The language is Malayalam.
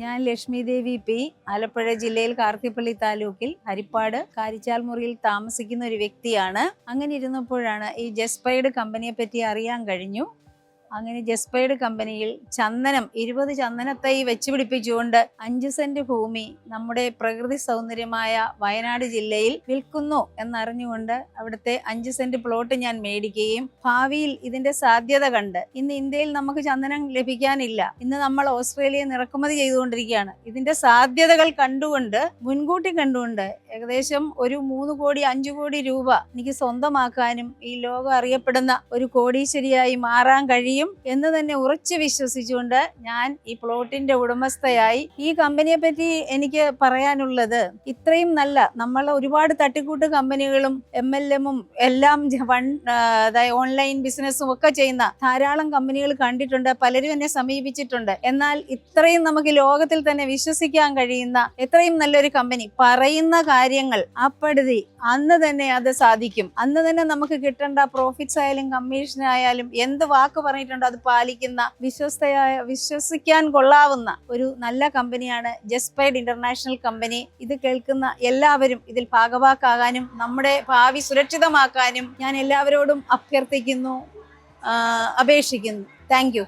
ഞാൻ ലക്ഷ്മി ദേവി പി ആലപ്പുഴ ജില്ലയിൽ കാർത്തിപ്പള്ളി താലൂക്കിൽ ഹരിപ്പാട് കാരിച്ചാൽ മുറിയിൽ താമസിക്കുന്ന ഒരു വ്യക്തിയാണ്. അങ്ങനെ ഇരുന്നപ്പോഴാണ് ഈ ജസ്പൈഡ് കമ്പനിയെ പറ്റി അറിയാൻ കഴിഞ്ഞു. അങ്ങനെ ജസ്പൈഡ് കമ്പനിയിൽ ചന്ദനം 20 ചന്ദനത്തൈ വെച്ച് പിടിപ്പിച്ചുകൊണ്ട് 5 സെന്റ് ഭൂമി നമ്മുടെ പ്രകൃതി സൗന്ദര്യമായ വയനാട് ജില്ലയിൽ വിൽക്കുന്നു എന്നറിഞ്ഞുകൊണ്ട് അവിടുത്തെ 5 സെന്റ് പ്ലോട്ട് ഞാൻ മേടിക്കുകയും ഭാവിയിൽ ഇതിന്റെ സാധ്യത കണ്ട്, ഇന്ന് ഇന്ത്യയിൽ നമുക്ക് ചന്ദനം ലഭിക്കാനില്ല, ഇന്ന് നമ്മൾ ഓസ്ട്രേലിയ ഇറക്കുമതി ചെയ്തുകൊണ്ടിരിക്കുകയാണ്, ഇതിന്റെ സാധ്യതകൾ കണ്ടുകൊണ്ട് മുൻകൂട്ടി കണ്ടുകൊണ്ട് ഏകദേശം ഒരു 3 കോടി 5 കോടി രൂപ എനിക്ക് സ്വന്തമാക്കാനും ഈ ലോകം അറിയപ്പെടുന്ന ഒരു കോടീശ്വരിയായി മാറാൻ കഴിയും എന്ന് തന്നെ ഉറച്ചു വിശ്വസിച്ചുകൊണ്ട് ഞാൻ ഈ പ്ലോട്ടിന്റെ ഉടമസ്ഥയായി. ഈ കമ്പനിയെ പറ്റി എനിക്ക് പറയാനുള്ളത്, ഇത്രയും നല്ല നമ്മൾ ഒരുപാട് തട്ടിക്കൂട്ട് കമ്പനികളും MLM-ഉം എല്ലാം അതായത് ഓൺലൈൻ ബിസിനസ്സും ഒക്കെ ചെയ്യുന്ന ധാരാളം കമ്പനികൾ കണ്ടിട്ടുണ്ട്, പലരും എന്നെ സമീപിച്ചിട്ടുണ്ട്. എന്നാൽ ഇത്രയും നമുക്ക് ലോകത്തിൽ തന്നെ വിശ്വസിക്കാൻ കഴിയുന്ന എത്രയും നല്ലൊരു കമ്പനി, പറയുന്ന കാര്യങ്ങൾ അപ്പടുതി അന്ന് തന്നെ അത് സാധിക്കും. അന്ന് തന്നെ നമുക്ക് കിട്ടേണ്ട പ്രോഫിറ്റ്സ് ആയാലും കമ്മീഷൻ ആയാലും എന്ത് വാക്ക് പറഞ്ഞിട്ടുണ്ടോ അത് പാലിക്കുന്ന വിശ്വസിക്കാൻ കൊള്ളാവുന്ന ഒരു നല്ല കമ്പനിയാണ് ജസ്പൈഡ് ഇന്റർനാഷണൽ കമ്പനി. ഇത് കേൾക്കുന്ന എല്ലാവരും ഇതിൽ ഭാഗവാക്കാകാനും നമ്മുടെ ഭാവി സുരക്ഷിതമാക്കാനും ഞാൻ എല്ലാവരോടും അഭ്യർത്ഥിക്കുന്നു, അപേക്ഷിക്കുന്നു. Thank you.